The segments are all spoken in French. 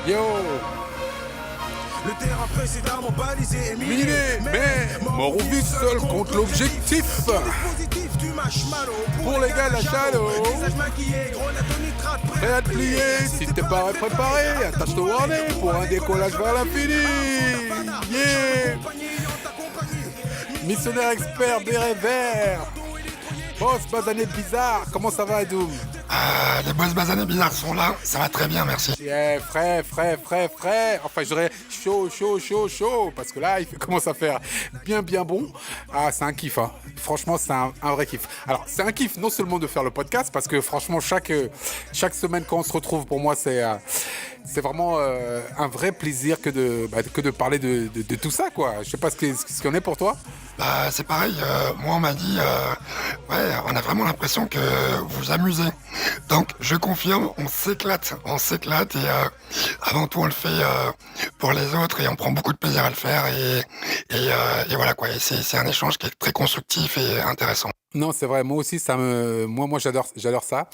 Yo, Le terrain précédemment balisé et miné, mais mort ou vif seul contre l'objectif. Positif du marshmallow Pour les gars de la Chalo. Visage maquillé, grenade au nitrate, Prêt à te plier, si t'es pas préparé, attache ton warning pour un décollage vers l'infini. Yeah, missionnaire expert des rêves verts. Boss basané bizarre, comment ça va Edoum? Les boss basanés bizarres sont là, ça va très bien, merci. Yeah, frais. Enfin, je dirais chaud. Parce que là, il commence à faire bien bon. Ah, c'est un kiff, hein. Franchement, c'est un vrai kiff. Alors, c'est un kiff non seulement de faire le podcast, parce que franchement, chaque semaine quand on se retrouve, pour moi, c'est vraiment un vrai plaisir que de parler de tout ça, quoi. Je sais pas ce qu'il y en est pour toi. Bah, c'est pareil, moi on m'a dit, ouais, on a vraiment l'impression que vous vous amusez. Donc, je confirme, on s'éclate et avant tout on le fait pour les autres et on prend beaucoup de plaisir à le faire et voilà quoi, et c'est un échange qui est très constructif et intéressant. Non, c'est vrai. Moi aussi, moi, j'adore ça.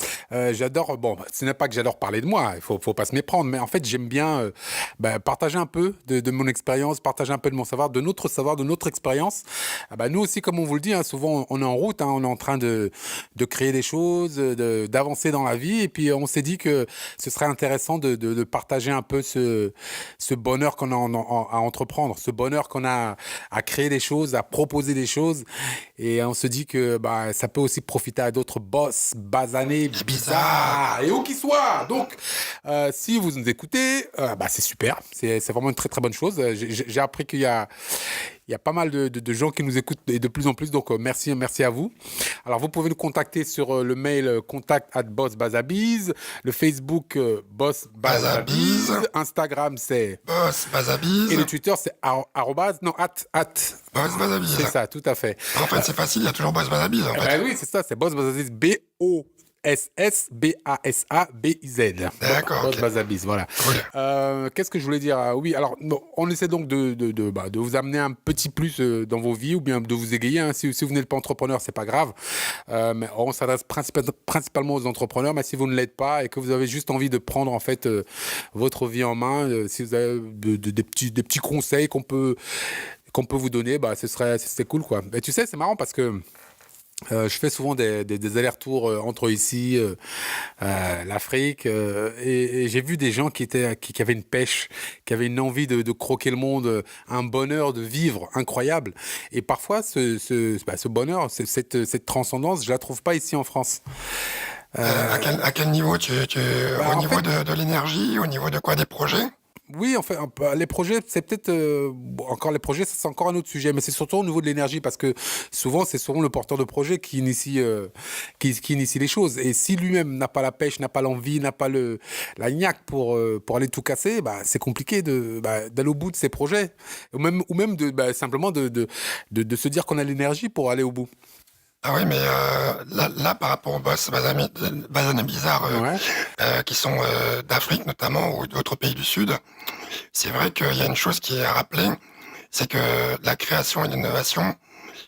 J'adore. Bon, ce n'est pas que j'adore parler de moi. Il faut pas se méprendre. Mais en fait, j'aime bien partager un peu de mon expérience, partager un peu de mon savoir, de notre expérience. Nous aussi, comme on vous le dit, hein, souvent on est en route, hein, on est en train de créer des choses, d'avancer dans la vie. Et puis, on s'est dit que ce serait intéressant de partager un peu ce bonheur qu'on a à entreprendre, ce bonheur qu'on a à créer des choses, à proposer des choses. Et on se dit que ça peut aussi profiter à d'autres boss basanés bizarres et où qu'ils soient. Donc, si vous nous écoutez, c'est super. C'est vraiment une très très bonne chose. J'ai appris qu'il y a pas mal de gens qui nous écoutent et de plus en plus. Donc, merci à vous. Alors, vous pouvez nous contacter sur le mail contact@bossbazabiz, le Facebook bossbazabiz, Instagram c'est Boss Bazabiz, et le Twitter c'est @. Boss Bazabiz. C'est ça, tout à fait. En fait, c'est facile, il y a toujours Boss Bazabiz en fait. Oui, c'est ça, c'est Boss Bazabiz, BOSSBASABIZ. D'accord, Boss ok. Bazabiz, voilà. Cool. Qu'est-ce que je voulais dire? Oui, alors, on essaie donc de vous amener un petit plus dans vos vies ou bien de vous égayer, hein. Si vous n'êtes pas entrepreneur, c'est pas grave. Mais on s'adresse principalement aux entrepreneurs, mais si vous ne l'êtes pas et que vous avez juste envie de prendre en fait votre vie en main, si vous avez des petits conseils qu'on peut vous donner, c'est cool, quoi. Et tu sais, c'est marrant parce que je fais souvent des allers-retours entre ici, l'Afrique, et j'ai vu des gens qui avaient une pêche, qui avaient une envie de croquer le monde, un bonheur de vivre incroyable. Et parfois, ce bonheur, cette transcendance, je la trouve pas ici en France. À quel niveau au niveau de l'énergie, au niveau de quoi, des projets? Oui, en fait, les projets, c'est peut-être encore les projets, ça, c'est encore un autre sujet, mais c'est surtout au niveau de l'énergie parce que souvent, c'est souvent le porteur de projet qui initie les choses. Et si lui-même n'a pas la pêche, n'a pas l'envie, n'a pas la niaque pour aller tout casser, c'est compliqué d'aller au bout de ses projets, ou même simplement de se dire qu'on a l'énergie pour aller au bout. Ah oui, mais là, par rapport aux boss basanés bizarres Ouais. qui sont d'Afrique notamment ou d'autres pays du Sud, c'est vrai qu'il y a une chose qui est à rappeler, c'est que la création et l'innovation,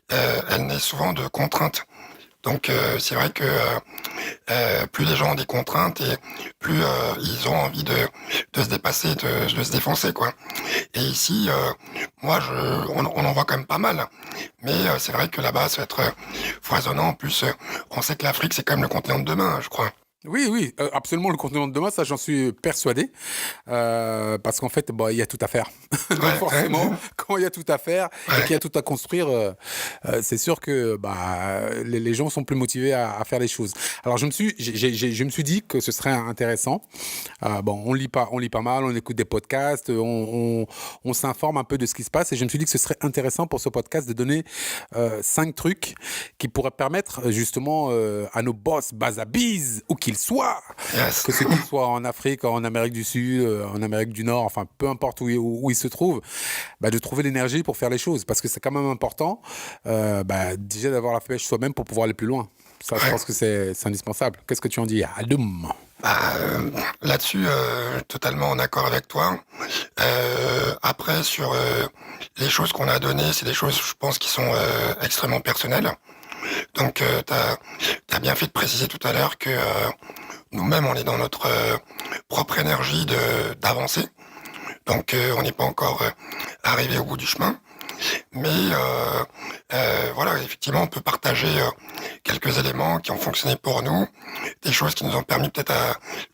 elle naît souvent de contraintes. Donc c'est vrai que plus les gens ont des contraintes et plus ils ont envie de se dépasser, de se défoncer, quoi. Et ici, moi, on en voit quand même pas mal. Mais c'est vrai que là-bas, ça va être foisonnant. En plus, on sait que l'Afrique, c'est quand même le continent de demain, je crois. Oui, absolument le continent de demain, ça j'en suis persuadé, parce qu'en fait, il y a tout à faire. Donc Ouais, forcément, quand il y a tout à faire et qu'il y a tout à construire, c'est sûr que les gens sont plus motivés à faire les choses. Alors je me suis dit que ce serait intéressant. On lit pas mal, on écoute des podcasts, on s'informe un peu de ce qui se passe et je me suis dit que ce serait intéressant pour ce podcast de donner 5 trucs qui pourraient permettre justement à nos boss bazabiz ou qu'ils soient, Yes. que ce qu'ils soient en Afrique, en Amérique du Sud, en Amérique du Nord, enfin peu importe où ils se trouvent, de trouver l'énergie pour faire les choses parce que c'est quand même important déjà d'avoir la pêche soi-même pour pouvoir aller plus loin. Ça, je pense que c'est indispensable. Qu'est-ce que tu en dis, Adoum? Là-dessus, totalement en accord avec toi. Après, sur les choses qu'on a données, c'est des choses, je pense, qui sont extrêmement personnelles. Donc, t'as bien fait de préciser tout à l'heure que nous-mêmes, on est dans notre propre énergie d'avancer. Donc on n'est pas encore arrivé au bout du chemin. Mais voilà, effectivement, on peut partager quelques éléments qui ont fonctionné pour nous, des choses qui nous ont permis peut-être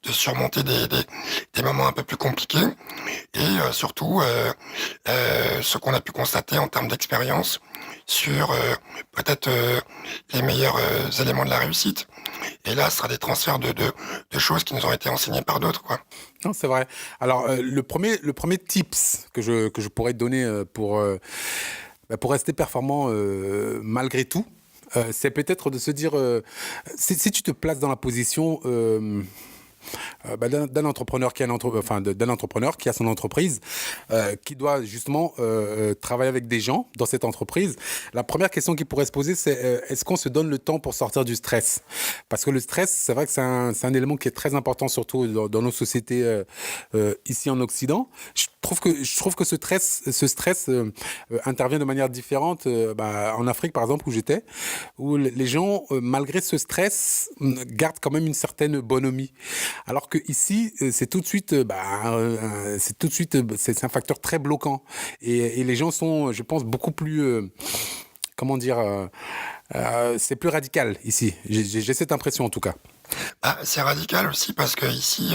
de surmonter des moments un peu plus compliqués, et surtout ce qu'on a pu constater en termes d'expérience sur peut-être les meilleurs éléments de la réussite. Et là, ce sera des transferts de choses qui nous ont été enseignées par d'autres, quoi. Non, c'est vrai. Alors, le premier tips que je pourrais te donner pour rester performant malgré tout, c'est peut-être de se dire, si tu te places dans la position d'un entrepreneur d'un entrepreneur qui a son entreprise, qui doit justement travailler avec des gens dans cette entreprise. La première question qui pourrait se poser, c'est est-ce qu'on se donne le temps pour sortir du stress? Parce que le stress, c'est vrai que c'est un élément qui est très important, surtout dans nos sociétés ici en Occident. Je trouve que ce stress intervient de manière différente en Afrique, par exemple, où j'étais, où les gens, malgré ce stress, gardent quand même une certaine bonhomie. Alors que ici, c'est tout de suite, c'est un facteur très bloquant. Et les gens sont, je pense, beaucoup plus, c'est plus radical ici. J'ai cette impression en tout cas. C'est radical aussi parce que ici,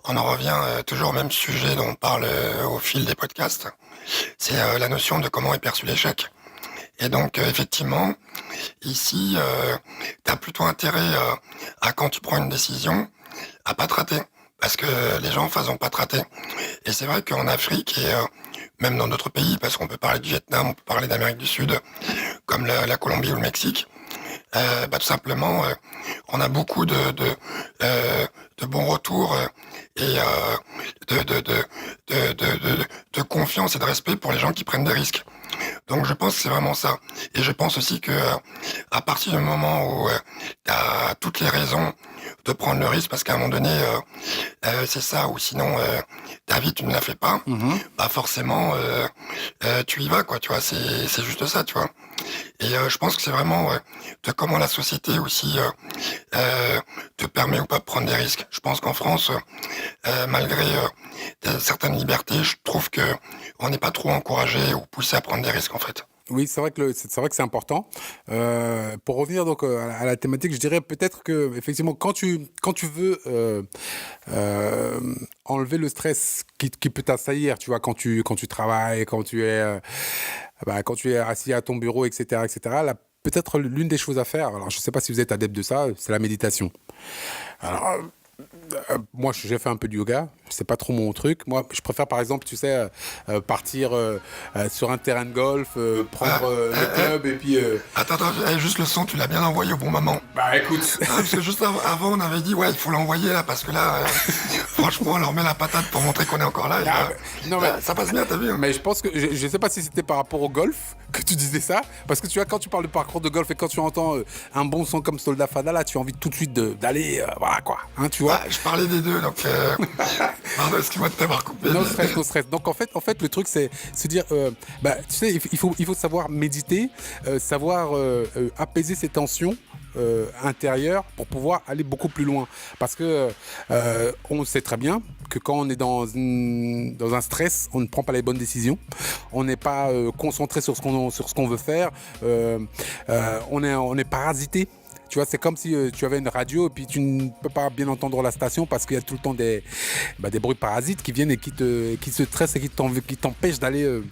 on en revient toujours au même sujet dont on parle au fil des podcasts. C'est la notion de comment est perçu l'échec. Et donc, effectivement, ici, tu as plutôt intérêt à, quand tu prends une décision, à pas te rater. Parce que les gens en face vont pas te rater. Et c'est vrai qu'en Afrique, et même dans d'autres pays, parce qu'on peut parler du Vietnam, on peut parler d'Amérique du Sud, comme la Colombie ou le Mexique, tout simplement, on a beaucoup de bons retours et de confiance et de respect pour les gens qui prennent des risques. Donc je pense que c'est vraiment ça. Et je pense aussi que à partir du moment où tu as toutes les raisons de prendre le risque, parce qu'à un moment donné, c'est ça, ou sinon ta vie tu ne la fais pas, forcément tu y vas, quoi, tu vois, c'est juste ça, tu vois. Et je pense que c'est vraiment de comment la société aussi te permet ou pas de prendre des risques. Je pense qu'en France, malgré certaines libertés, je trouve que on n'est pas trop encouragé ou poussé à prendre des risques, en fait. Oui, c'est vrai que c'est important. Pour revenir donc à la thématique, je dirais peut-être que effectivement quand tu veux enlever le stress qui peut t'assaillir, tu vois, quand tu travailles, quand tu es assis à ton bureau, etc., là, peut-être l'une des choses à faire. Alors, je ne sais pas si vous êtes adepte de ça, c'est la méditation. Alors, moi, j'ai fait un peu de yoga. C'est pas trop mon truc. Moi, je préfère, par exemple, tu sais, partir sur un terrain de golf, prendre le club et puis... Attends, juste le son, tu l'as bien envoyé au bon moment. Bah, écoute... Parce que juste avant, on avait dit, ouais, il faut l'envoyer, là, parce que là, franchement, on leur met la patate pour montrer qu'on est encore là. Non, mais ça passe bien, t'as vu, hein. Mais je pense que... Je sais pas si c'était par rapport au golf que tu disais ça, parce que tu vois, quand tu parles de parcours de golf et quand tu entends un bon son comme Soldat Fada, là, tu as envie tout de suite d'aller... voilà, quoi. Hein, tu vois. Je parlais des deux, donc... Pardon, excuse-moi de t'avoir coupé. No stress. Donc en fait, le truc c'est se dire, tu sais, il faut savoir méditer, savoir apaiser ses tensions intérieures pour pouvoir aller beaucoup plus loin. Parce que on sait très bien que quand on est dans un stress, on ne prend pas les bonnes décisions. On n'est pas concentré sur ce qu'on veut faire. On est parasité. Tu vois, c'est comme si tu avais une radio et puis tu ne peux pas bien entendre la station parce qu'il y a tout le temps des bruits parasites qui viennent et qui se stressent et qui t'empêchent d'aller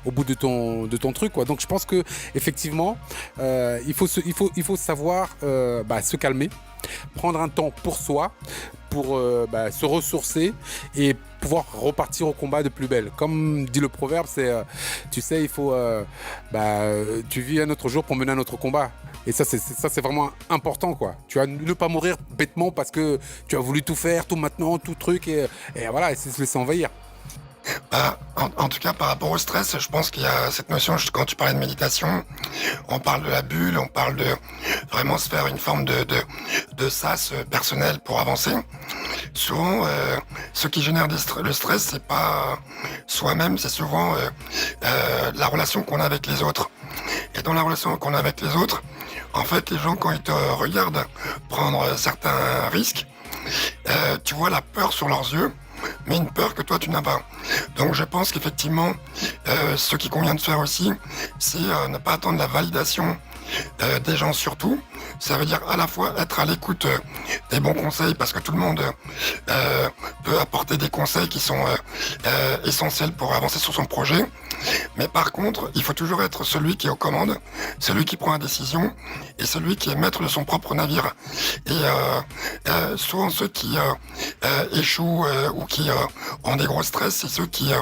au bout de ton truc, quoi. Donc je pense que effectivement, il faut savoir se calmer, prendre un temps pour soi, pour se ressourcer et pouvoir repartir au combat de plus belle. Comme dit le proverbe, c'est tu sais, il faut tu vis un autre jour pour mener un autre combat. Et ça c'est vraiment important, quoi. Tu vas ne pas mourir bêtement parce que tu as voulu tout faire, tout maintenant, tout truc et voilà, et c'est se laisser envahir. En tout cas, par rapport au stress, je pense qu'il y a cette notion, quand tu parlais de méditation, on parle de la bulle, on parle de vraiment se faire une forme de sas personnel pour avancer. Souvent, ce qui génère le stress, c'est pas soi-même, c'est souvent la relation qu'on a avec les autres. Et dans la relation qu'on a avec les autres, en fait, les gens, quand ils te regardent prendre certains risques, tu vois la peur sur leurs yeux, mais une peur que toi tu n'as pas. Donc je pense qu'effectivement, ce qui convient de faire aussi, c'est ne pas attendre la validation des gens surtout. Ça veut dire à la fois être à l'écoute des bons conseils, parce que tout le monde peut apporter des conseils qui sont essentiels pour avancer sur son projet. Mais par contre, il faut toujours être celui qui est aux commandes, celui qui prend la décision et celui qui est maître de son propre navire. Et souvent ceux qui échouent ou qui ont des gros stress, c'est ceux qui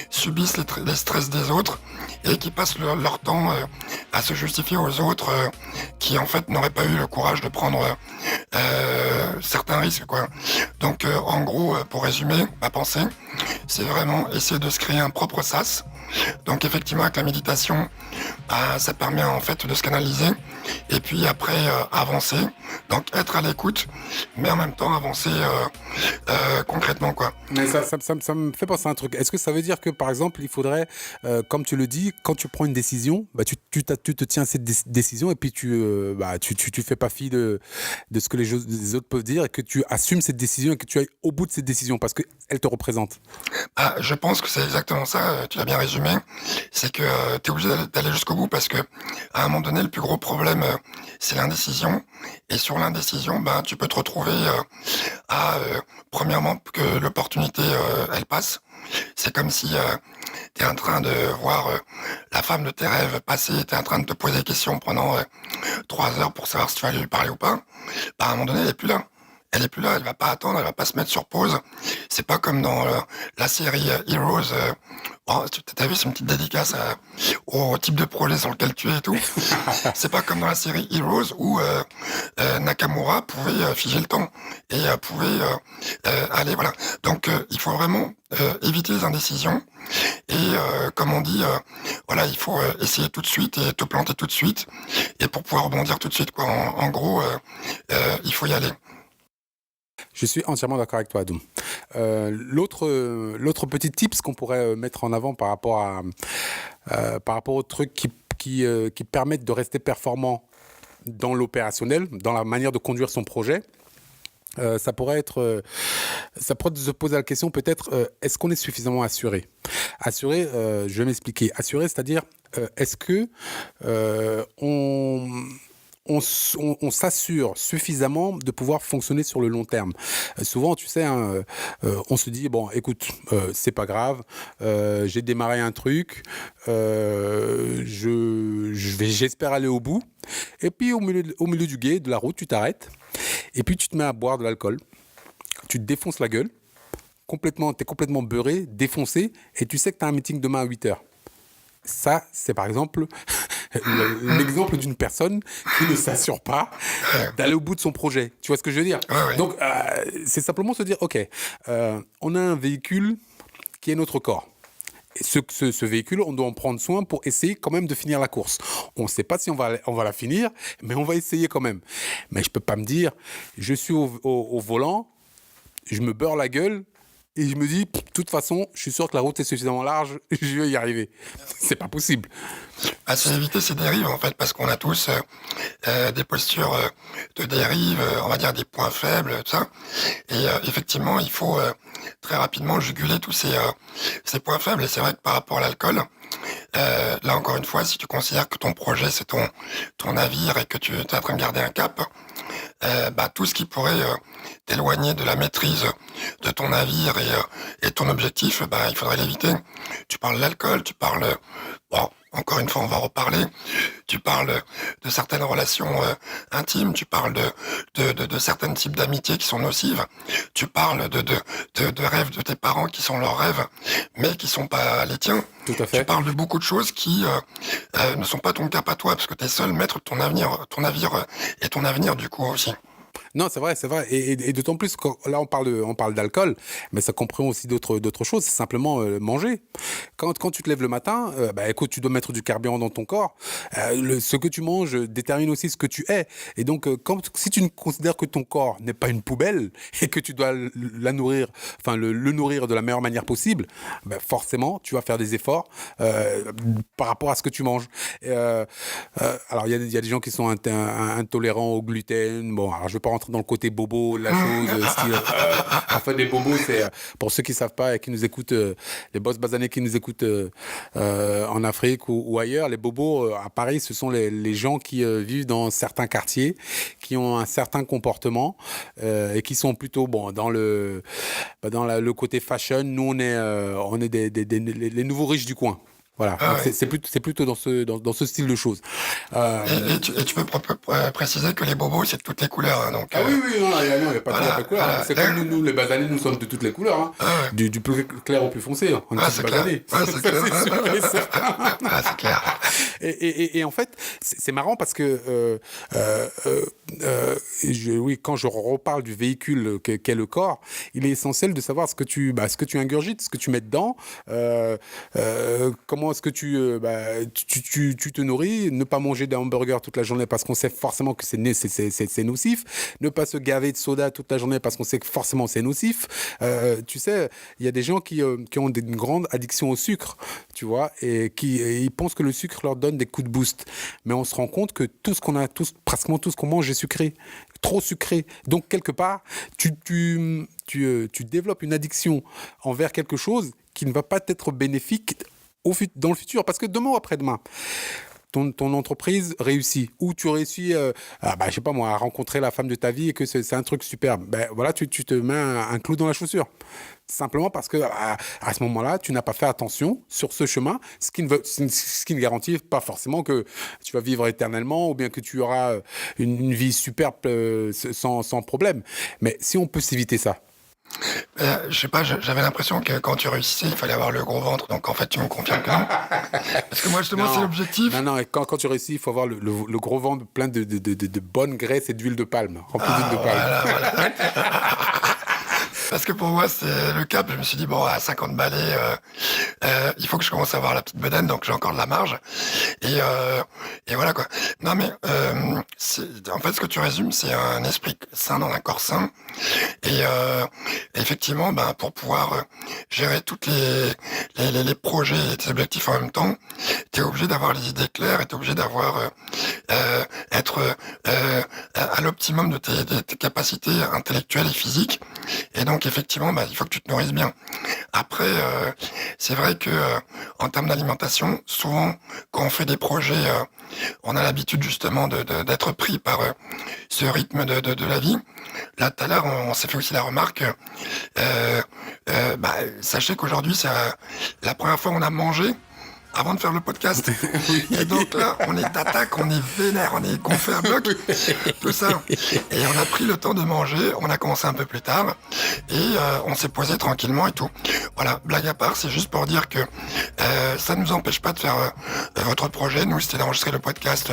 subissent les stress des autres et qui passent leur temps à se justifier aux autres qui en fait n'auraient pas eu le courage de prendre certains risques, quoi. Donc en gros, pour résumer ma pensée, c'est vraiment essayer de se créer un propre sas. Donc effectivement, avec la méditation, ça permet en fait de se canaliser et puis après avancer. Donc être à l'écoute, mais en même temps avancer concrètement, quoi. Mais ça me fait penser à un truc. Est-ce que ça veut dire que, par exemple, il faudrait, comme tu le dis, quand tu prends une décision, bah, tu te tiens à cette décision et puis tu fais pas fi de ce que les autres peuvent dire et que tu assumes cette décision et que tu ailles au bout de cette décision parce qu'elle te représente. Je pense que c'est exactement ça, tu l'as bien résumé. C'est que tu es obligé d'aller jusqu'au bout parce que à un moment donné, le plus gros problème, c'est l'indécision. Et sur l'indécision, tu peux te retrouver premièrement, que l'opportunité, elle passe. C'est comme si tu es en train de voir la femme de tes rêves passer, tu es en train de te poser des questions pendant 3 heures pour savoir si tu vas lui parler ou pas. À un moment donné, elle est plus là. Elle est plus là, elle va pas attendre, elle va pas se mettre sur pause. C'est pas comme dans la série Heroes. T'as vu, c'est une petite dédicace au type de projet sur lequel tu es et tout. C'est pas comme dans la série Heroes où Nakamura pouvait figer le temps et pouvait aller, voilà. Donc il faut vraiment éviter les indécisions et comme on dit, voilà, il faut essayer tout de suite et te planter tout de suite et pour pouvoir rebondir tout de suite, quoi. En gros, il faut y aller. Je suis entièrement d'accord avec toi, Adoum. L'autre petit tips qu'on pourrait mettre en avant par rapport aux trucs qui permettent de rester performant dans l'opérationnel, dans la manière de conduire son projet, ça pourrait se poser la question peut-être, est-ce qu'on est suffisamment assuré ? Assuré, je vais m'expliquer. Assuré, c'est-à-dire, est-ce que on s'assure suffisamment de pouvoir fonctionner sur le long terme. Souvent, tu sais, on se dit, bon, écoute, c'est pas grave, j'ai démarré un truc, j'espère aller au bout, et puis au milieu du gué, de la route, tu t'arrêtes, et puis tu te mets à boire de l'alcool, tu te défonces la gueule, t'es complètement beurré, défoncé, et tu sais que tu as un meeting demain à 8h. Ça, c'est par exemple l'exemple d'une personne qui ne s'assure pas d'aller au bout de son projet. Tu vois ce que je veux dire ? Ouais. Donc, c'est simplement se dire, OK, on a un véhicule qui est notre corps. Et ce véhicule, on doit en prendre soin pour essayer quand même de finir la course. On ne sait pas si on va la finir, mais on va essayer quand même. Mais je ne peux pas me dire, je suis au volant, je me beurre la gueule, et je me dis, de toute façon, je suis sûr que la route est suffisamment large, je vais y arriver. C'est pas possible. C'est éviter ces dérives, en fait, parce qu'on a tous des postures de dérive, on va dire des points faibles, tout ça. Et effectivement, il faut très rapidement juguler tous ces points faibles. Et c'est vrai que par rapport à l'alcool, là encore une fois, si tu considères que ton projet, c'est ton navire et que tu es en train de garder un cap, tout ce qui pourrait t'éloigner de la maîtrise de ton navire et ton objectif, il faudrait l'éviter. Tu parles de l'alcool, tu parles, encore une fois, on va reparler, tu parles de certaines relations intimes, tu parles de certains types d'amitiés qui sont nocives, tu parles de rêves de tes parents qui sont leurs rêves, mais qui sont pas les tiens. Tout à fait. Tu parles de beaucoup de choses qui ne sont pas ton cap à toi, parce que tu es seul maître de ton avenir, ton navire et ton avenir du coup aussi. Non, c'est vrai. Et d'autant plus que là, on parle d'alcool, mais ça comprend aussi d'autres choses. C'est simplement manger. Quand tu te lèves le matin, écoute, tu dois mettre du carburant dans ton corps. Ce que tu manges détermine aussi ce que tu es. Et donc, si tu ne considères que ton corps n'est pas une poubelle et que tu dois la nourrir, enfin le nourrir de la meilleure manière possible, forcément, tu vas faire des efforts par rapport à ce que tu manges. Alors, il y a des gens qui sont intolérants au gluten. Bon, alors je ne vais pas rentrer rentre dans le côté bobo, la chose, style. Enfin, des bobos, c'est pour ceux qui savent pas et qui nous écoutent, les boss basanés qui nous écoutent en Afrique ou ailleurs, les bobos à Paris, ce sont les gens qui vivent dans certains quartiers, qui ont un certain comportement et qui sont plutôt dans le côté fashion. Nous, on est les nouveaux riches du coin. Voilà, Ah donc ouais. c'est plutôt dans ce style de choses. Et tu peux préciser que les bobos, c'est de toutes les couleurs. Hein, donc, Ah oui, non, il n'y a pas voilà, de couleur. voilà. C'est comme nous, les basanés, nous sommes de toutes les couleurs. Hein. Ah ouais. Du plus clair au plus foncé. Hein. On est tous C'est clair. basanés. Ah, c'est clair. C'est sûr et certain. Ah, c'est clair. Et en fait, c'est marrant parce que oui, quand je reparle du véhicule qu'est le corps, il est essentiel de savoir ce que tu ingurgites, ce que tu mets dedans, comment est-ce que tu te nourris, ne pas manger des hamburgers toute la journée parce qu'on sait forcément que c'est nocif, ne pas se gaver de soda toute la journée parce qu'on sait que forcément c'est nocif. Tu sais, il y a des gens qui ont une grande addiction au sucre, tu vois, et ils pensent que le sucre leur donne des coups de boost. Mais on se rend compte que pratiquement tout ce qu'on mange est sucré, trop sucré. Donc quelque part, tu développes une addiction envers quelque chose qui ne va pas être bénéfique dans le futur. Parce que demain ou après-demain, ton entreprise réussit, ou tu réussis, je sais pas moi, à rencontrer la femme de ta vie et que c'est un truc superbe. Ben voilà, tu te mets un clou dans la chaussure. Simplement parce que à ce moment-là, tu n'as pas fait attention sur ce chemin, ce qui ne garantit pas forcément que tu vas vivre éternellement ou bien que tu auras une vie superbe sans problème. Mais si on peut s'éviter ça. Je sais pas, j'avais l'impression que quand tu réussissais, il fallait avoir le gros ventre. Donc en fait, tu me confirmes que non. Parce que moi, justement, c'est l'objectif. Non, et quand tu réussis, il faut avoir le gros ventre plein de bonnes graisses et d'huile de palme. Rempli d'huile de palme. Voilà. Parce que pour moi, c'est le cap. Je me suis dit, bon, à 50 balais, il faut que je commence à avoir la petite bedaine, donc j'ai encore de la marge. Et voilà, quoi. Non, mais en fait, ce que tu résumes, c'est un esprit sain dans un corps sain. Et effectivement, pour pouvoir gérer toutes les projets et tes objectifs en même temps, tu es obligé d'avoir les idées claires et tu es obligé d'avoir être à l'optimum de tes capacités intellectuelles et physiques. Et donc, effectivement, il faut que tu te nourrisses bien. Après, c'est vrai que en termes d'alimentation, souvent, quand on fait des projets, on a l'habitude justement d'être pris par ce rythme de la vie. Là, tout à l'heure, on s'est fait aussi la remarque. Sachez qu'aujourd'hui, c'est la première fois qu'on a mangé avant de faire le podcast. Et donc là, on est d'attaque, on est vénère, on est gonflé à bloc, tout ça. Et on a pris le temps de manger, on a commencé un peu plus tard, et on s'est posé tranquillement et tout. Voilà, blague à part, c'est juste pour dire que ça ne nous empêche pas de faire votre projet. Nous, c'était d'enregistrer le podcast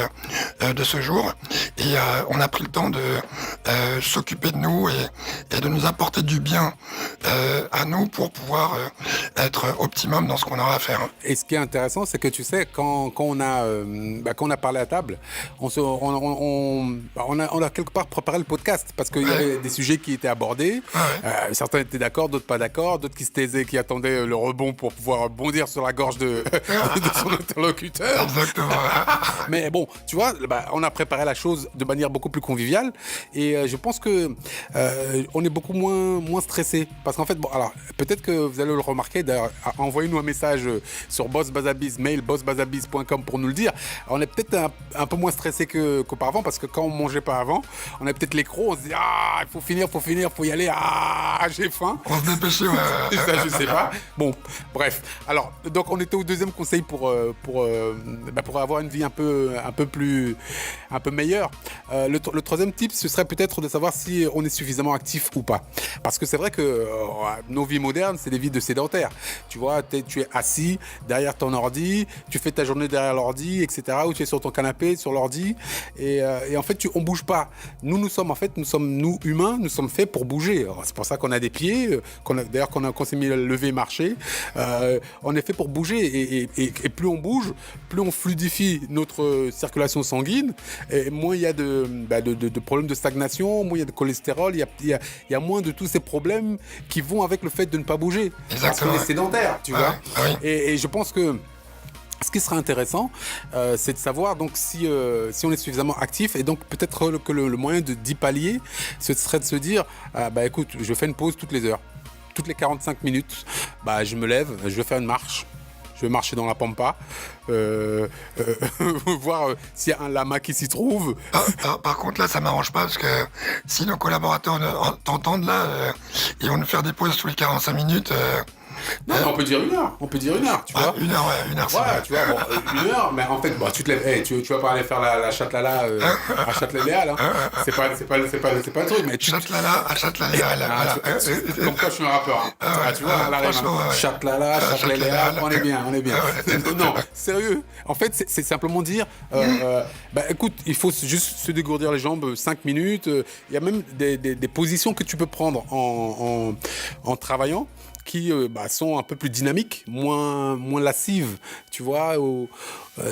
de ce jour, et on a pris le temps de s'occuper de nous et de nous apporter du bien à nous pour pouvoir être optimum dans ce qu'on aura à faire. Et ce qui est intéressant, c'est que tu sais, quand on a parlé à table, on a quelque part préparé le podcast parce qu'il y avait des sujets qui étaient abordés. Certains étaient d'accord, d'autres pas d'accord, d'autres qui se taisaient, qui attendaient le rebond pour pouvoir bondir sur la gorge de son interlocuteur. Exactement. Mais bon, tu vois, on a préparé la chose de manière beaucoup plus conviviale et je pense que on est beaucoup moins stressé parce qu'en fait, alors peut-être que vous allez le remarquer. D'ailleurs, envoyez-nous un message sur bossbazabiz, mail bossbazabiz.com pour nous le dire. On est peut-être un peu moins stressé qu'auparavant parce que quand on mangeait pas avant, on a peut-être les crocs, on se dit il faut finir, faut y aller, j'ai faim. On se dépêchait, ouais. Ça, je sais pas. Bon, bref. Alors, donc on était au deuxième conseil pour avoir une vie un peu meilleure. Le troisième tip, ce serait peut-être de savoir si on est suffisamment actif ou pas. Parce que c'est vrai que nos vies modernes, c'est des vies de sédentaires. Tu vois, tu es assis derrière ton ordi, tu fais ta journée derrière l'ordi, etc. Ou tu es sur ton canapé, sur l'ordi. Et en fait, on bouge pas. Nous humains, nous sommes faits pour bouger. Alors, c'est pour ça qu'on a des pieds, qu'on s'est mis à lever et marcher. On est fait pour bouger. Et plus on bouge, plus on fluidifie notre circulation sanguine, et moins il y a de problèmes de stagnation, moins il y a de cholestérol, il y a moins de tous ces problèmes qui vont avec le fait de ne pas bouger. Exactement. Parce qu'on est sédentaire, tu vois. Oui. Et je pense que Ce qui serait intéressant, c'est de savoir donc si on est suffisamment actif, et donc peut-être que le moyen d'y pallier, ce serait de se dire, bah écoute, je fais une pause toutes les heures, toutes les 45 minutes, bah je me lève, je vais faire une marche. Je vais marcher dans la pampa, voir s'il y a un lama qui s'y trouve. Par contre, là, ça m'arrange pas parce que si nos collaborateurs t'entendent là, ils vont nous faire des pauses tous les 45 minutes. Non, mais on peut dire 1 heure. On peut dire 1 heure, tu vois. 1 heure, ouais, 1 heure, c'est Voilà, vrai. tu vois, bon, 1 heure, mais en fait, bon, tu te lèves, tu vas pas aller faire la Châtelala à Châtelet-Léal, hein. C'est pas le truc, mais tu... Châtelala à Châtelet-Léal. Ah, Voilà. comme quoi je suis un rappeur, hein. Tu vois, la rime, franchement, hein. ouais. Châtelala, Châtelet-Léal, on est bien. Non, sérieux. En fait, c'est simplement dire, bah écoute, il faut juste se dégourdir les jambes 5 minutes. Il y a même des positions que tu peux prendre en travaillant, qui sont un peu plus dynamiques, moins lascives, tu vois,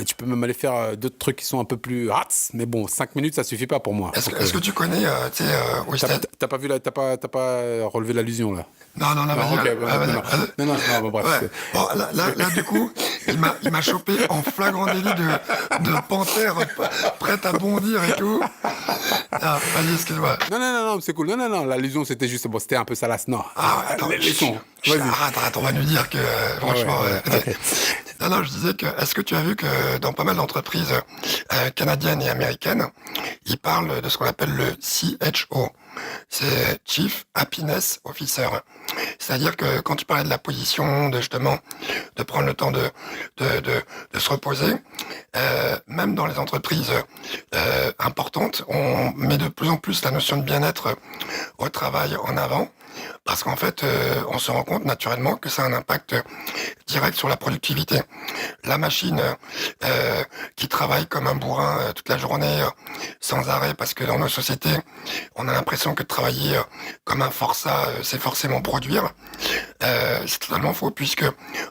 tu peux même aller faire d'autres trucs qui sont un peu plus hats, mais bon, 5 minutes, ça suffit pas pour moi. Est-ce que tu connais, tu sais, T'as pas vu t'as pas relevé l'allusion, là? Non, vas-y. Ok, non, bref. Ouais. Bon, là, du coup, il m'a chopé en flagrant délit de panthère prête à bondir et tout. Ah, vas-y, excuse-moi. Non, c'est cool. Non, l'allusion, c'était juste, bon, c'était un peu salace. Non. Attends, laissons. Arrête, on va nous dire que, franchement... Okay. Non, je disais que, est-ce que tu as vu que dans pas mal d'entreprises canadiennes et américaines, ils parlent de ce qu'on appelle le CHO. C'est Chief Happiness Officer. C'est-à-dire que quand tu parlais de la position, de prendre le temps de se reposer, même dans les entreprises importantes, on met de plus en plus la notion de bien-être au travail en avant. Parce qu'en fait, on se rend compte naturellement que ça a un impact direct sur la productivité. La machine qui travaille comme un bourrin toute la journée, sans arrêt, parce que dans nos sociétés, on a l'impression que de travailler comme un forçat, c'est forcément produire. C'est totalement faux, puisque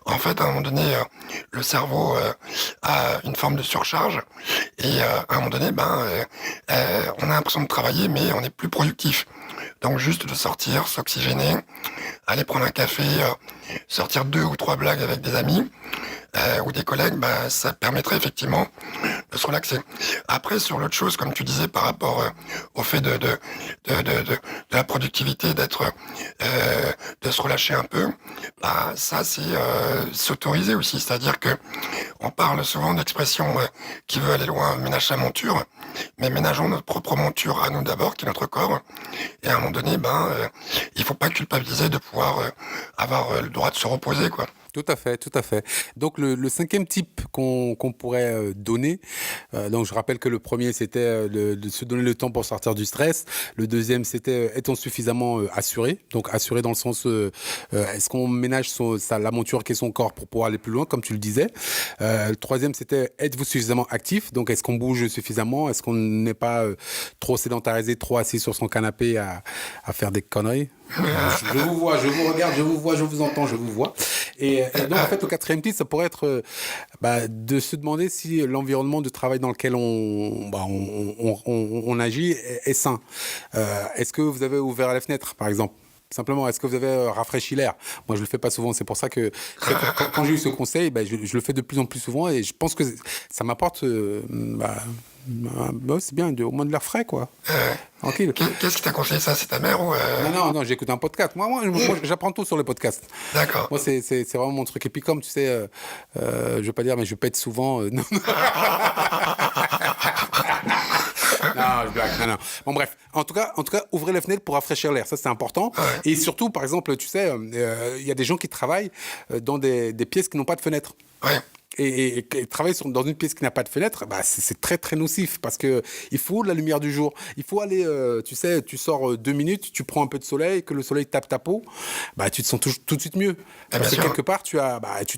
en fait, à un moment donné, le cerveau a une forme de surcharge, et à un moment donné, on a l'impression de travailler, mais on est plus productif. Donc juste de sortir, s'oxygéner, aller prendre un café, sortir 2 ou 3 blagues avec des amis ou des collègues, ça permettrait effectivement de se relaxer. Après, sur l'autre chose, comme tu disais, par rapport au fait de la productivité, de se relâcher un peu, ça c'est s'autoriser aussi. C'est-à-dire que on parle souvent d'expression qui veut aller loin, ménage sa monture, mais ménageons notre propre monture à nous d'abord, qui est notre corps. Et à un moment donné, il faut pas culpabiliser de pouvoir avoir le droit de se reposer, quoi. Tout à fait. Donc le 5e type qu'on pourrait donner, donc je rappelle que le premier c'était de se donner le temps pour sortir du stress. Le deuxième c'était est-on suffisamment assuré, donc assuré dans le sens est-ce qu'on ménage la monture qui est son corps pour pouvoir aller plus loin, comme tu le disais. Le troisième c'était êtes-vous suffisamment actif, donc est-ce qu'on bouge suffisamment, est-ce qu'on n'est pas trop sédentarisé, trop assis sur son canapé à faire des conneries. Je vous vois, je vous regarde, je vous vois, je vous entends, je vous vois. Et donc, en fait, le 4e titre, ça pourrait être de se demander si l'environnement de travail dans lequel on agit est sain. Est-ce que vous avez ouvert la fenêtre, par exemple ? Simplement, est-ce que vous avez rafraîchi l'air ? Moi, je le fais pas souvent. C'est pour ça que quand j'ai eu ce conseil, je le fais de plus en plus souvent, et je pense que ça m'apporte... c'est bien, au moins de l'air frais, quoi. Tranquille. Qu'est-ce qui t'a conseillé ça? C'est ta mère ou Non, j'écoute un podcast. Moi, j'apprends tout sur le podcast. D'accord. Moi, c'est vraiment mon truc. Et puis, comme tu sais, je vais pas dire, mais je pète souvent. Non. Non, je blague. Non. Bon, bref. En tout cas, ouvrez les fenêtres pour rafraîchir l'air. Ça, c'est important. Ouais. Et surtout, par exemple, tu sais, il y a des gens qui travaillent dans des pièces qui n'ont pas de fenêtre. Ouais. Et travailler dans une pièce qui n'a pas de fenêtre, c'est très très nocif, parce que il faut de la lumière du jour. Il faut aller, tu sais, tu sors 2 minutes, tu prends un peu de soleil, que le soleil tape ta peau, tu te sens tout de suite mieux. Parce que quelque part, tu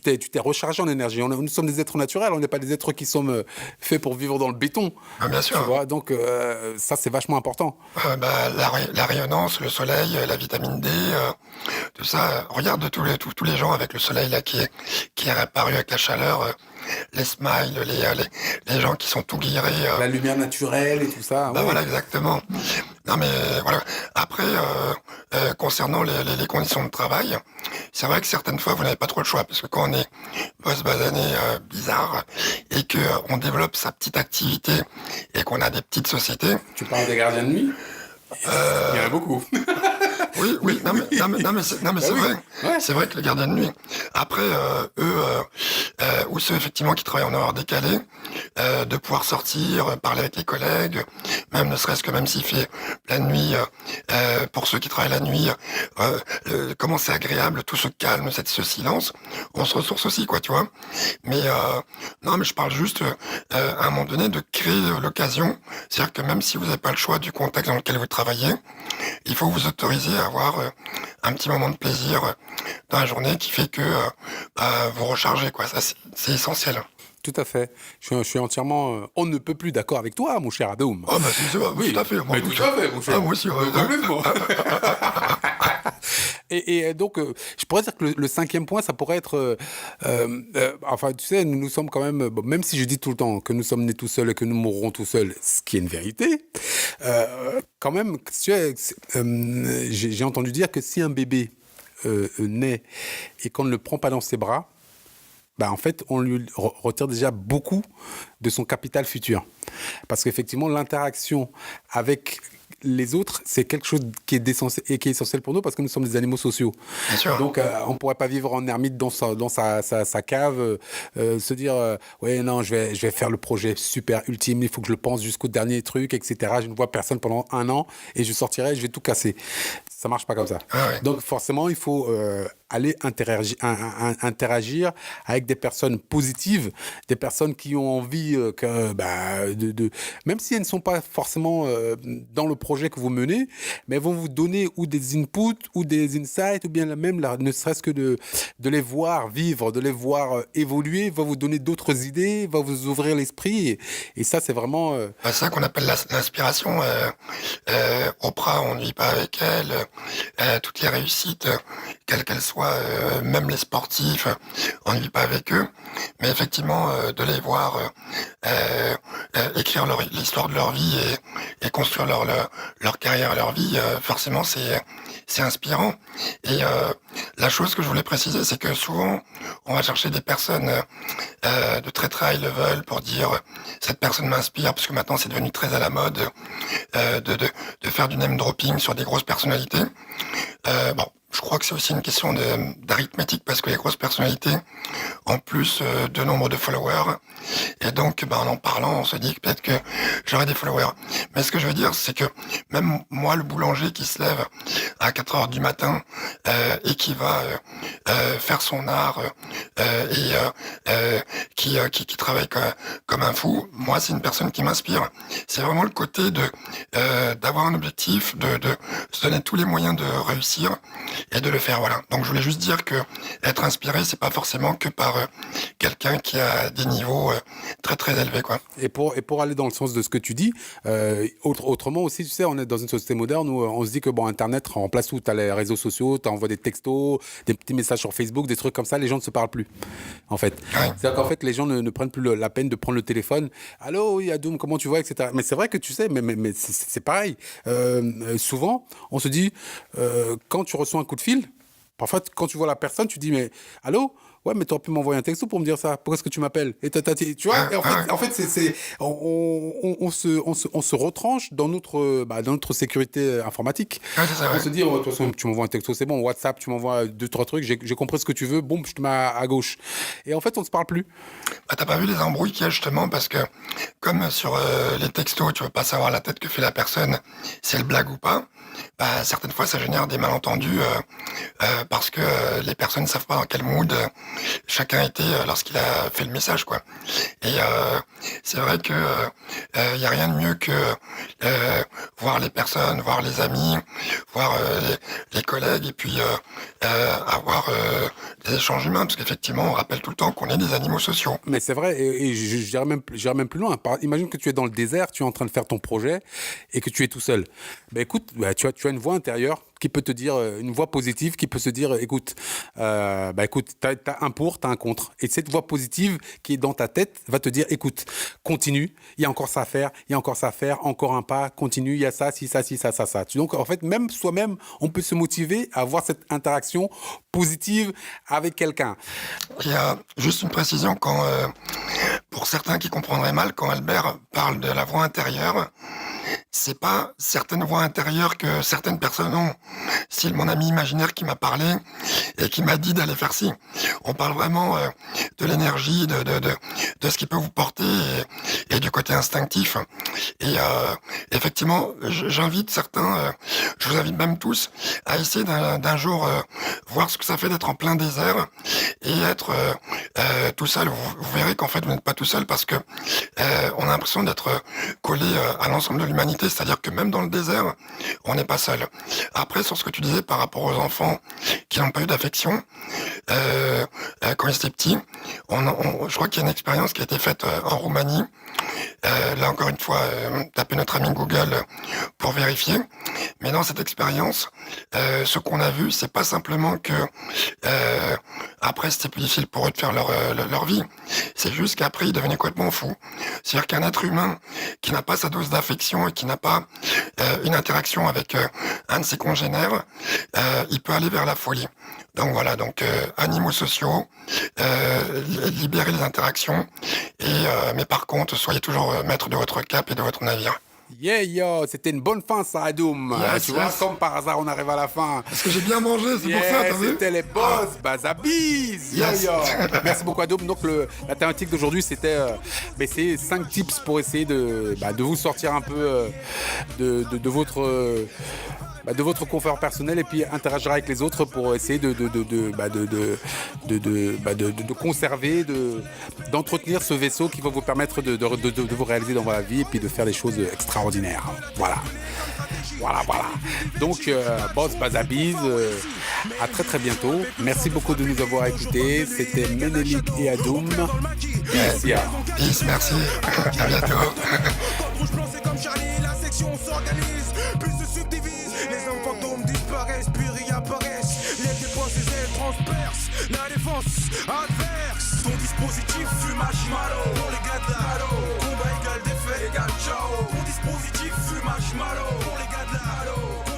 t'es rechargé en énergie. Nous sommes des êtres naturels, on n'est pas des êtres qui sont faits pour vivre dans le béton. Bien sûr. Tu vois, donc ça c'est vachement important. La rayonnance, le soleil, la vitamine D, tout ça. Regarde tous les gens avec le soleil là qui est apparu avec la chaleur. les smiles, les gens qui sont tout guirés. La lumière naturelle et tout ça. Bah ouais. voilà, exactement. Non mais voilà. Après, concernant les conditions de travail, c'est vrai que certaines fois vous n'avez pas trop le choix parce que quand on est boss basané bizarre et que on développe sa petite activité et qu'on a des petites sociétés. Tu parles des gardiens de nuit. Il y en a beaucoup. Oui, non mais c'est Bah oui. vrai. Ouais. C'est vrai que les gardiens de nuit. Après, eux, ou ceux effectivement qui travaillent en heure décalée, de pouvoir sortir, parler avec les collègues, même ne serait-ce que même s'il fait la nuit, pour ceux qui travaillent la nuit, comment c'est agréable, tout ce calme, ce silence, on se ressource aussi, quoi, tu vois. Mais non, mais je parle juste à un moment donné de créer l'occasion, c'est-à-dire que même si vous n'avez pas le choix du contexte dans lequel vous travaillez, il faut vous autoriser à avoir un petit moment de plaisir dans la journée qui fait que vous rechargez, quoi. Ça, c'est essentiel. Tout à fait. Je suis entièrement. On ne peut plus d'accord avec toi, mon cher Adoum. Oh, bah, tout à fait. Moi, Mais tout à fait, mon cher. Ah, moi aussi, ouais. Complètement. Et donc, je pourrais dire que le cinquième point, ça pourrait être... enfin, tu sais, nous sommes quand même... Bon, même si je dis tout le temps que nous sommes nés tout seuls et que nous mourrons tout seuls, ce qui est une vérité, quand même, tu sais, j'ai entendu dire que si un bébé naît et qu'on ne le prend pas dans ses bras, bah en fait, on lui retire déjà beaucoup de son capital futur. Parce qu'effectivement, l'interaction avec les autres, c'est quelque chose qui est essentiel pour nous parce que nous sommes des animaux sociaux. Bien sûr. Donc, on ne pourrait pas vivre en ermite dans sa cave, se dire ouais, non, je vais faire le projet super ultime, il faut que je le pense jusqu'au dernier truc, etc. Je ne vois personne pendant 1 an et je sortirai, je vais tout casser. Ça marche pas comme ça. Ah ouais. Donc, forcément, il faut aller interagir avec des personnes positives, des personnes qui ont envie même si elles ne sont pas forcément dans le projet que vous menez, mais elles vont vous donner ou des inputs ou des insights ou bien ne serait-ce que de les voir vivre, de les voir évoluer, va vous donner d'autres idées, va vous ouvrir l'esprit et ça c'est vraiment... C'est ça qu'on appelle l'inspiration. Oprah, on ne vit pas avec elle. Toutes les réussites, quelles qu'elles soient, même les sportifs, on ne vit pas avec eux. Mais effectivement, de les voir écrire l'histoire de leur vie et construire leur carrière, leur vie, forcément, c'est inspirant. Et la chose que je voulais préciser, c'est que souvent, on va chercher des personnes de très très high level pour dire cette personne m'inspire, parce que maintenant c'est devenu très à la mode de faire du name dropping sur des grosses personnalités. Bon, je crois que c'est aussi une question d'arithmétique parce que les grosses personnalités ont plus de nombre de followers et donc en parlant on se dit que peut-être que j'aurai des followers. Mais ce que je veux dire c'est que même moi le boulanger qui se lève à 4 heures du matin et qui va faire son art qui travaille comme un fou, moi c'est une personne qui m'inspire. C'est vraiment le côté d'avoir un objectif, de se donner tous les moyens de réussir et de le faire, voilà. Donc je voulais juste dire que être inspiré, c'est pas forcément que par quelqu'un qui a des niveaux très très élevés, quoi. Et pour aller dans le sens de ce que tu dis, autrement aussi, tu sais, on est dans une société moderne où on se dit que bon, Internet remplace tout. Tu as les réseaux sociaux, tu envoies des textos, des petits messages sur Facebook, des trucs comme ça, les gens ne se parlent plus, en fait. Ouais. C'est-à-dire qu'en fait, les gens ne prennent plus la peine de prendre le téléphone. Allô, oui, Adoum, comment tu vas, etc. Mais c'est vrai que tu sais, mais c'est pareil. Souvent, on se dit, quand tu reçois un coup de fil, parfois, quand tu vois la personne, tu dis, mais allô? Ouais, mais tu aurais pu m'envoyer un texto pour me dire ça. Pourquoi est-ce que tu m'appelles? Et tu vois, et en fait on se retranche dans notre sécurité informatique. Ouais, c'est ça, On ouais. se dit, oh, de toute façon, tu m'envoies un texto, c'est bon. WhatsApp, tu m'envoies 2-3 trucs, j'ai compris ce que tu veux, boum, je te mets à gauche. Et en fait, on ne se parle plus. T'as pas vu les embrouilles qu'il y a justement parce que comme sur les textos, tu veux pas savoir la tête que fait la personne, si elle blague ou pas. Certaines fois, ça génère des malentendus parce que les personnes ne savent pas dans quel mood chacun était lorsqu'il a fait le message, quoi. Et c'est vrai que y a rien de mieux que voir les personnes, voir les amis, voir les collègues et puis avoir des échanges humains parce qu'effectivement, on rappelle tout le temps qu'on est des animaux sociaux. Mais c'est vrai, et j'irais même plus loin. Imagine que tu es dans le désert, tu es en train de faire ton projet et que tu es tout seul. Ben écoute, tu tu as une voix intérieure qui peut te dire, une voix positive qui peut se dire, écoute, t'as un pour, t'as un contre. Et cette voix positive qui est dans ta tête va te dire, écoute, continue, il y a encore ça à faire, il y a encore ça à faire, encore un pas, continue, il y a ça, si, ça, si, ça. Donc, en fait, même soi-même, on peut se motiver à avoir cette interaction positive avec quelqu'un. Il y a juste une précision, pour certains qui comprendraient mal, quand Albert parle de la voix intérieure, c'est pas certaines voix intérieures que certaines personnes ont. C'est mon ami imaginaire qui m'a parlé et qui m'a dit d'aller faire ci. On parle vraiment de l'énergie, de ce qui peut vous porter et du côté instinctif. Et effectivement, j'invite certains, je vous invite même tous, à essayer d'un jour voir ce que ça fait d'être en plein désert et être tout seul. Vous verrez qu'en fait, vous n'êtes pas tout seul parce que on a l'impression d'être collé à l'ensemble de l'humanité. C'est-à-dire que même dans le désert, on n'est pas seul. Après, sur ce que tu disais par rapport aux enfants qui n'ont pas eu d'affection, quand ils étaient petits, je crois qu'il y a une expérience qui a été faite en Roumanie. Là encore une fois, tapez notre ami Google pour vérifier. Mais dans cette expérience, ce qu'on a vu, c'est pas simplement que après c'était plus difficile pour eux de faire leur vie. C'est juste qu'après ils devenaient complètement fous. C'est-à-dire qu'un être humain qui n'a pas sa dose d'affection et qui n'a pas une interaction avec un de ses congénères, il peut aller vers la folie. Donc voilà, animaux sociaux, libérer les interactions, mais par contre, soyez toujours maître de votre cap et de votre navire. Yeah, yo, c'était une bonne fin, ça, Adoum. Yes, tu vois, yes. comme par hasard, on arrive à la fin. Parce que j'ai bien mangé, c'est pour ça, t'as vu? C'était les boss, Bazabiz. Yes. Yo. Merci beaucoup, Adoum. Donc, la thématique d'aujourd'hui, c'était c'est 5 tips pour essayer de vous sortir un peu de votre confort personnel et puis interagir avec les autres pour essayer de conserver, d'entretenir ce vaisseau qui va vous permettre de vous réaliser dans votre vie et puis de faire des choses extraordinaires. Voilà. Donc, boss Bazabiz, à très très bientôt. Merci beaucoup de nous avoir écoutés. C'était Ménélique et Adoum. Merci. Peace, merci. À bientôt. Rouge blanc c'est comme Charlie, la section s'organise, puis se subdivise. Les hommes fantômes disparaissent, puis réapparaissent. Les dépenses et ailes transpercent la défense adverse. Ton dispositif fume marshmallow pour les gars de la halo. Combat égal défait égal ciao. Ton dispositif fume marshmallow pour les gars de la halo.